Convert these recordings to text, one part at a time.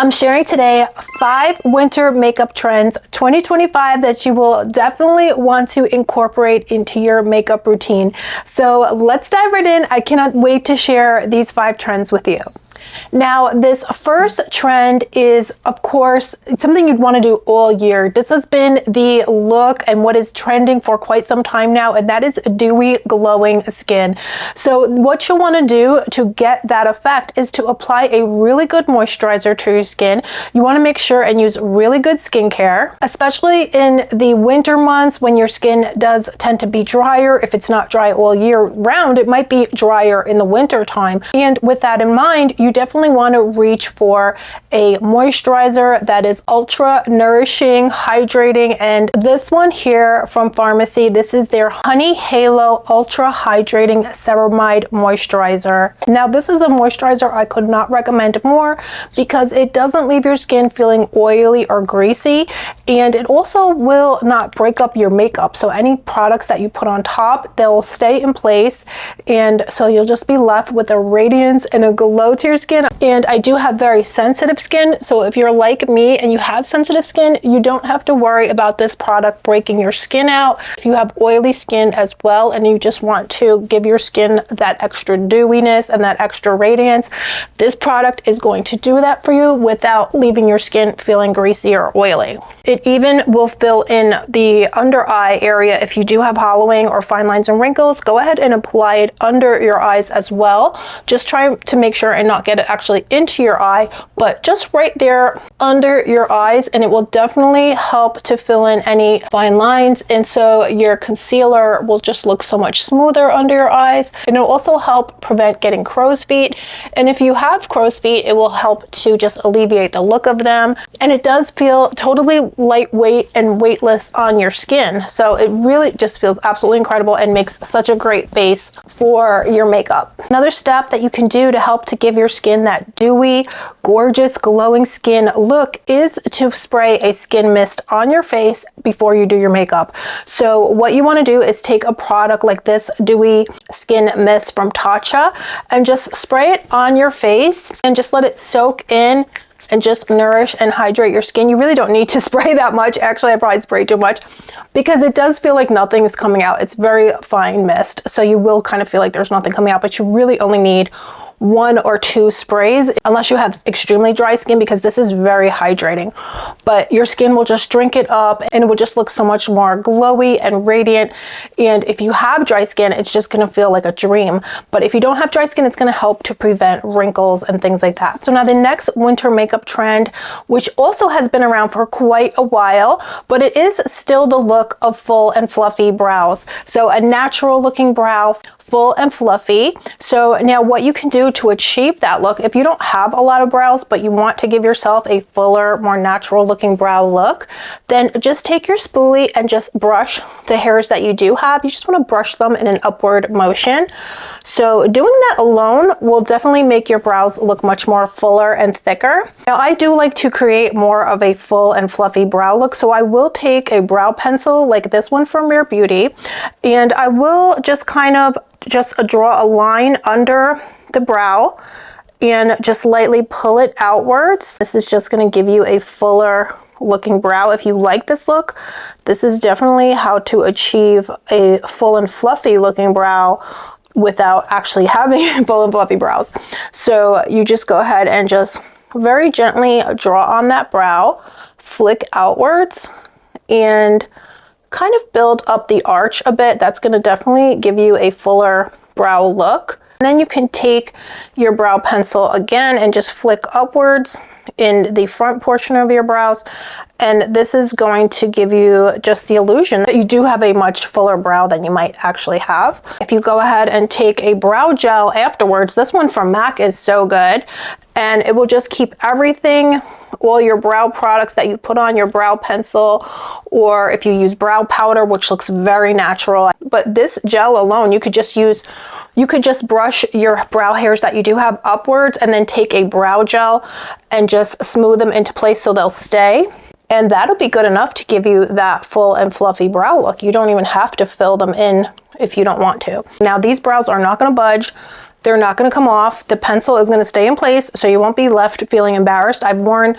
I'm sharing today 5 winter makeup trends 2025 that you will definitely want to incorporate into your makeup routine. So let's dive right in. I cannot wait to share these 5 trends with you. Now, this first trend is, of course, something you'd want to do all year. This has been the look and what is trending for quite some time now, and that is dewy, glowing skin. So what you'll want to do to get that effect is to apply a really good moisturizer to your skin. You want to make sure and use really good skincare, especially in the winter months when your skin does tend to be drier. If it's not dry all year round, it might be drier in the winter time. And with that in mind, you definitely want to reach for a moisturizer that is ultra nourishing, hydrating, and this one here from Pharmacy, this is their Honey Halo Ultra Hydrating Ceramide Moisturizer. Now, this is a moisturizer I could not recommend more because it doesn't leave your skin feeling oily or greasy, and it also will not break up your makeup. So any products that you put on top, they'll stay in place, and so you'll just be left with a radiance and a glow to your skin. And I do have very sensitive skin, so if you're like me and you have sensitive skin, you don't have to worry about this product breaking your skin out. If you have oily skin as well and you just want to give your skin that extra dewiness and that extra radiance, this product is going to do that for you without leaving your skin feeling greasy or oily. It even will fill in the under eye area. If you do have hollowing or fine lines and wrinkles, go ahead and apply it under your eyes as well. Just try to make sure and not get it actually into your eye, but just right there under your eyes, and it will definitely help to fill in any fine lines, and so your concealer will just look so much smoother under your eyes, and it'll also help prevent getting crow's feet. And if you have crow's feet, it will help to just alleviate the look of them, and it does feel totally lightweight and weightless on your skin, so it really just feels absolutely incredible and makes such a great base for your makeup. Another step that you can do to help to give your skin that dewy, gorgeous, glowing skin look is to spray a skin mist on your face before you do your makeup. So what you want to do is take a product like this Dewy Skin Mist from Tatcha and just spray it on your face and just let it soak in and just nourish and hydrate your skin. You really don't need to spray that much. Actually, I probably sprayed too much because it does feel like nothing is coming out. It's very fine mist, so you will kind of feel like there's nothing coming out, but you really only need 1 or 2 sprays unless you have extremely dry skin, because this is very hydrating, but your skin will just drink it up and it will just look so much more glowy and radiant. And if you have dry skin, it's just going to feel like a dream, but if you don't have dry skin, it's going to help to prevent wrinkles and things like that. So now the next winter makeup trend, which also has been around for quite a while, but it is still the look of full and fluffy brows. So a natural looking brow, full and fluffy. So now what you can do to achieve that look, if you don't have a lot of brows but you want to give yourself a fuller, more natural looking brow look, then just take your spoolie and just brush the hairs that you do have. You just want to brush them in an upward motion. So doing that alone will definitely make your brows look much more fuller and thicker. Now, I do like to create more of a full and fluffy brow look, so I will take a brow pencil like this one from Rare Beauty, and I will just kind of draw a line under the brow and just lightly pull it outwards. This is just going to give you a fuller looking brow. If you like this look, this is definitely how to achieve a full and fluffy looking brow without actually having full and fluffy brows. So you just go ahead and just very gently draw on that brow, flick outwards, and kind of build up the arch a bit. That's going to definitely give you a fuller brow look. And then you can take your brow pencil again and just flick upwards in the front portion of your brows, and this is going to give you just the illusion that you do have a much fuller brow than you might actually have. If you go ahead and take a brow gel afterwards, this one from MAC is so good, and it will just keep everything, all your brow products that you put on your brow pencil, or if you use brow powder, which looks very natural. But this gel alone, you could just brush your brow hairs that you do have upwards and then take a brow gel and just smooth them into place so they'll stay. And that'll be good enough to give you that full and fluffy brow look. You don't even have to fill them in if you don't want to. Now, these brows are not going to budge. They're not going to come off. The pencil is going to stay in place, so you won't be left feeling embarrassed. I've worn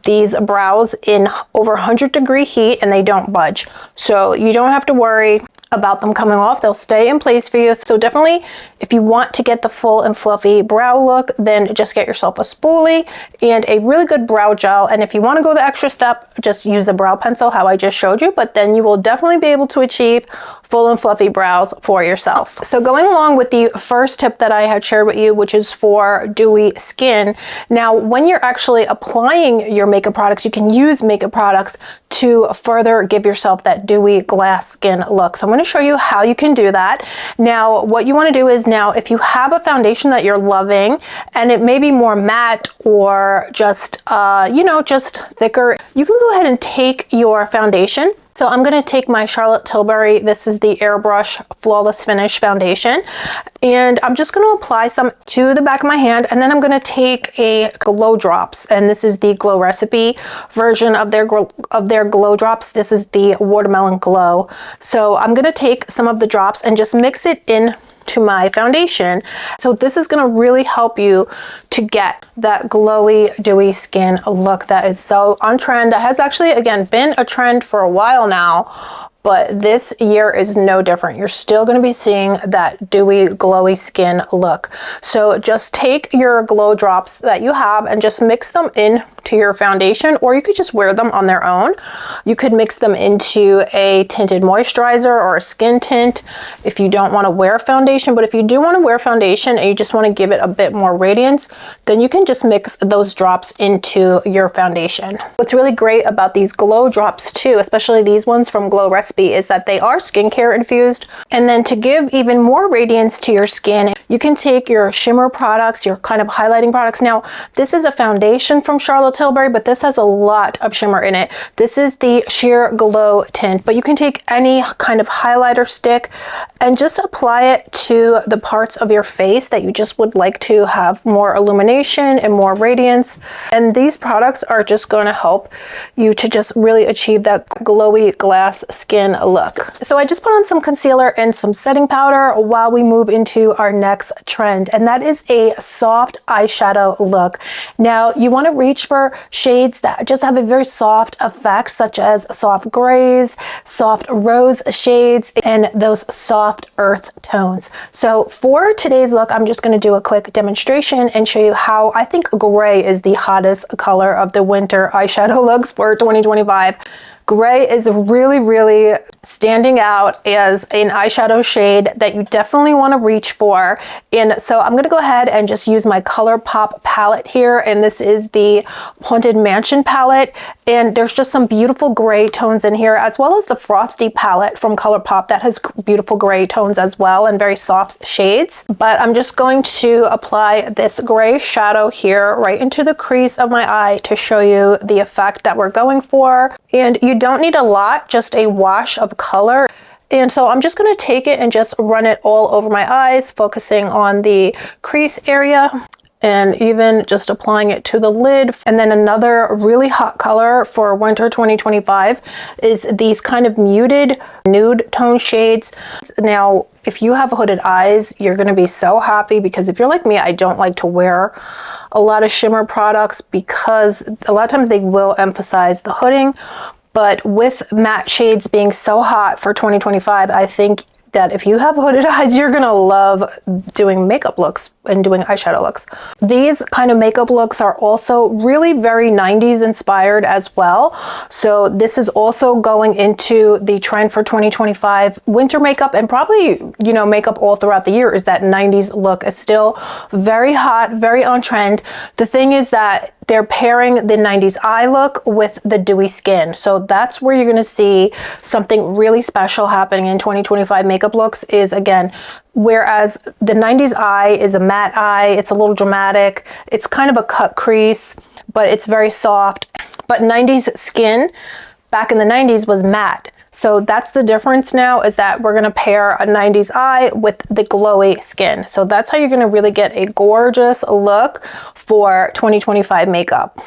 these brows in over 100-degree heat and they don't budge. So you don't have to worry about them coming off. They'll stay in place for you. So definitely, if you want to get the full and fluffy brow look, then just get yourself a spoolie and a really good brow gel. And if you want to go the extra step, just use a brow pencil, how I just showed you, but then you will definitely be able to achieve full and fluffy brows for yourself. So going along with the first tip that I had shared with you, which is for dewy skin. Now, when you're actually applying your makeup products, you can use makeup products to further give yourself that dewy glass skin look. So I'm going to show you how you can do that. Now, what you want to do is, now if you have a foundation that you're loving and it may be more matte or just, just thicker, you can go ahead and take your foundation. So I'm going to take my Charlotte Tilbury, this is the Airbrush Flawless Finish Foundation, and I'm just going to apply some to the back of my hand, and then I'm going to take a Glow Drops, and this is the Glow Recipe version of their Glow Drops. This is the Watermelon Glow. So I'm going to take some of the drops and just mix it in to my foundation. So this is going to really help you to get that glowy, dewy skin look that is so on trend. That has actually, again, been a trend for a while now, but this year is no different. You're still going to be seeing that dewy, glowy skin look. So just take your glow drops that you have and just mix them in to your foundation, or you could just wear them on their own. You could mix them into a tinted moisturizer or a skin tint if you don't want to wear foundation. But if you do want to wear foundation and you just want to give it a bit more radiance, then you can just mix those drops into your foundation. What's really great about these glow drops too, especially these ones from Glow Recipe, is that they are skincare infused. And then to give even more radiance to your skin, you can take your shimmer products, your kind of highlighting products. Now, this is a foundation from Charlotte Tilbury, but this has a lot of shimmer in it. This is the Sheer Glow tint, but you can take any kind of highlighter stick and just apply it to the parts of your face that you just would like to have more illumination and more radiance. And these products are just going to help you to just really achieve that glowy glass skin look. So I just put on some concealer and some setting powder while we move into our next trend, and that is a soft eyeshadow look. Now, you want to reach for shades that just have a very soft effect, such as soft grays, soft rose shades, and those soft earth tones. So for today's look, I'm just going to do a quick demonstration and show you how I think gray is the hottest color of the winter eyeshadow looks for 2025. Gray is really, really standing out as an eyeshadow shade that you definitely want to reach for. And so I'm going to go ahead and just use my ColourPop palette here. And this is the Haunted Mansion palette. And there's just some beautiful gray tones in here, as well as the Frosty palette from ColourPop that has beautiful gray tones as well and very soft shades. But I'm just going to apply this gray shadow here right into the crease of my eye to show you the effect that we're going for. And you don't need a lot, just a wash of color. And so I'm just going to take it and just run it all over my eyes, focusing on the crease area and even just applying it to the lid. And then another really hot color for winter 2025 is these kind of muted nude tone shades. Now, if you have hooded eyes, you're going to be so happy, because if you're like me, I don't like to wear a lot of shimmer products because a lot of times they will emphasize the hooding. But with matte shades being so hot for 2025, I think that if you have hooded eyes, you're gonna love doing makeup looks and doing eyeshadow looks. These kind of makeup looks are also really very 90s inspired as well. So this is also going into the trend for 2025 winter makeup, and probably, makeup all throughout the year, is that 90s look is still very hot, very on trend. The thing is that they're pairing the 90s eye look with the dewy skin. So that's where you're gonna see something really special happening in 2025 makeup looks. Is, again, whereas the 90s eye is a matte eye, it's a little dramatic, it's kind of a cut crease, but it's very soft. But 90s skin back in the 90s was matte. So that's the difference now, is that we're going to pair a 90s eye with the glowy skin. So that's how you're going to really get a gorgeous look for 2025 makeup.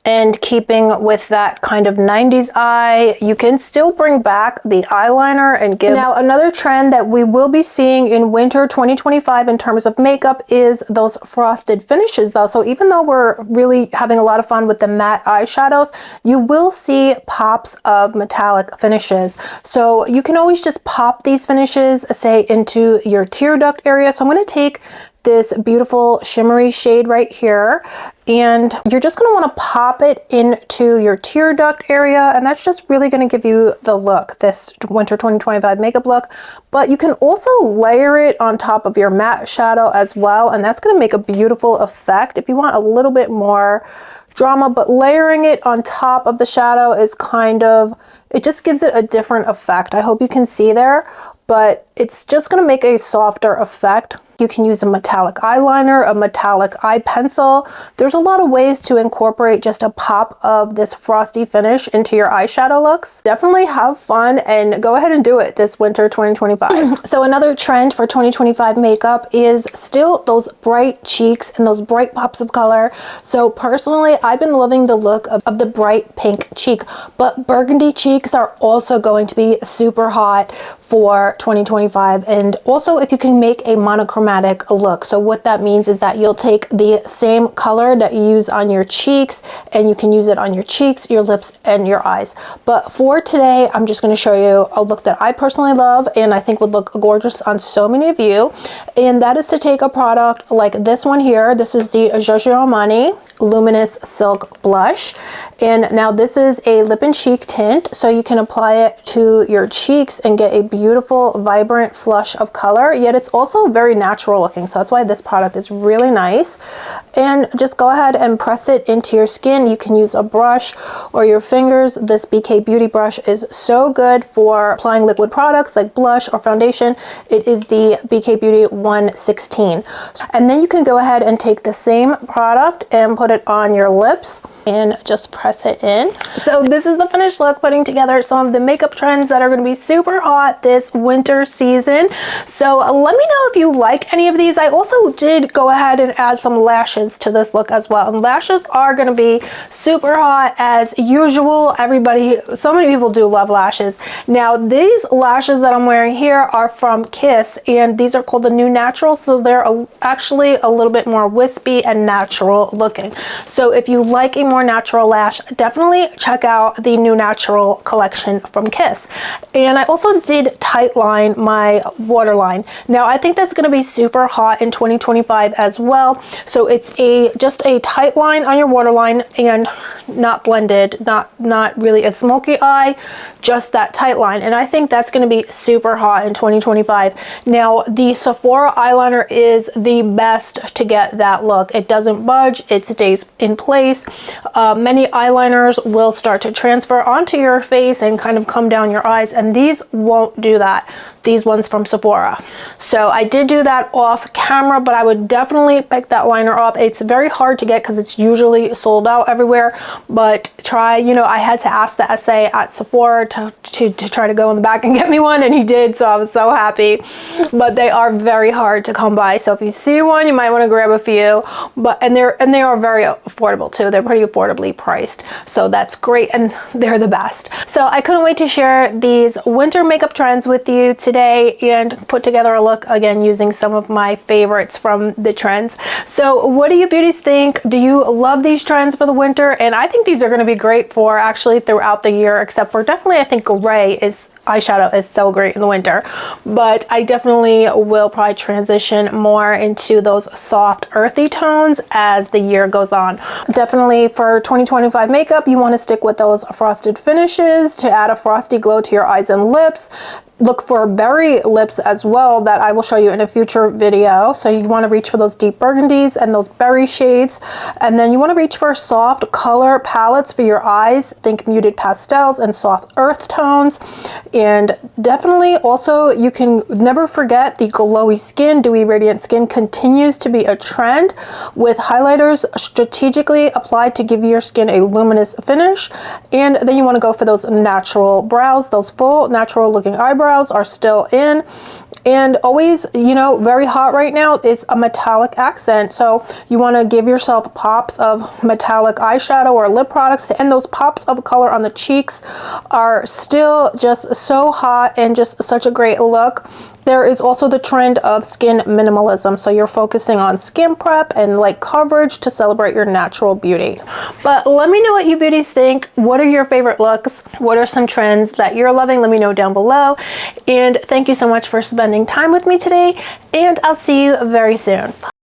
And keeping with that kind of 90s eye, you can still bring back the eyeliner and give. Now, another trend that we will be seeing in winter 2025 in terms of makeup is those frosted finishes though. So even though we're really having a lot of fun with the matte eyeshadows, you will see pops of metallic finishes. So you can always just pop these finishes, say, into your tear duct area. So I'm going to take this beautiful shimmery shade right here, and you're just going to want to pop it into your tear duct area, and that's just really going to give you the look, this winter 2025 makeup look. But you can also layer it on top of your matte shadow as well, and that's going to make a beautiful effect if you want a little bit more drama. But layering it on top of the shadow is kind of, it just gives it a different effect. I hope you can see there, but it's just going to make a softer effect. You can use a metallic eyeliner, a metallic eye pencil. There's a lot of ways to incorporate just a pop of this frosty finish into your eyeshadow looks. Definitely have fun and go ahead and do it this winter 2025. So another trend for 2025 makeup is still those bright cheeks and those bright pops of color. So personally, I've been loving the look of the bright pink cheek, but burgundy cheeks are also going to be super hot for 2025. And also, if you can make a monochromatic look. So what that means is that you'll take the same color that you use on your cheeks and you can use it on your cheeks, your lips, and your eyes. But for today, I'm just going to show you a look that I personally love and I think would look gorgeous on so many of you. And that is to take a product like this one here. This is the Giorgio Armani Luminous Silk Blush. And now this is a lip and cheek tint, so you can apply it to your cheeks and get a beautiful, vibrant flush of color, yet it's also very natural looking. So that's why this product is really nice. And just go ahead and press it into your skin. You can use a brush or your fingers. This BK Beauty brush is so good for applying liquid products like blush or foundation. It is the BK Beauty 116. And then you can go ahead and take the same product and put it on your lips and just press it in. So this is the finished look, putting together some of the makeup trends that are going to be super hot this winter season. So let me know if you like any of these. I also did go ahead and add some lashes to this look as well, and lashes are going to be super hot as usual. So many people do love lashes. Now these lashes that I'm wearing here are from Kiss, and these are called the New Natural, so they're actually a little bit more wispy and natural looking. So if you like a more natural lash, definitely check out the New Natural collection from Kiss. And I also did tight line my waterline. Now I think that's going to be super hot in 2025 as well. So it's just a tight line on your waterline and not blended, not really a smoky eye, just that tight line. And I think that's going to be super hot in 2025. Now the Sephora eyeliner is the best to get that look. It doesn't budge, it stays in place. Many eyeliners will start to transfer onto your face and kind of come down your eyes, and these won't do that. These ones from Sephora. So I did do that off camera, but I would definitely pick that liner up. It's very hard to get because it's usually sold out everywhere, but try, I had to ask the SA at Sephora to try to go in the back and get me one, and he did, so I was so happy. But they are very hard to come by, so if you see one, you might want to grab a few. And they are very affordable too. They're pretty affordably priced, so that's great, and they're the best. So I couldn't wait to share these winter makeup trends with you today and put together a look again using some of my favorites from the trends. So what do you beauties think? Do you love these trends for the winter? And I think these are going to be great for actually throughout the year, except for definitely I think gray eyeshadow is so great in the winter, but I definitely will probably transition more into those soft earthy tones as the year goes on. Definitely for 2025 makeup, you want to stick with those frosted finishes to add a frosty glow to your eyes and lips. Look for berry lips as well, that I will show you in a future video. So you want to reach for those deep burgundies and those berry shades, and then you want to reach for soft color palettes for your eyes. Think muted pastels and soft earth tones. And definitely also, you can never forget the glowy skin. Dewy Radiant Skin continues to be a trend, with highlighters strategically applied to give your skin a luminous finish. And then you want to go for those natural brows, those full natural looking eyebrows. eyebrows are still in. And always, you know, very hot right now is a metallic accent. So you want to give yourself pops of metallic eyeshadow or lip products, and those pops of color on the cheeks are still just so hot and just such a great look. There is also the trend of skin minimalism. So you're focusing on skin prep and light coverage to celebrate your natural beauty. But let me know what you beauties think. What are your favorite looks? What are some trends that you're loving? Let me know down below. And thank you so much for spending time with me today. And I'll see you very soon.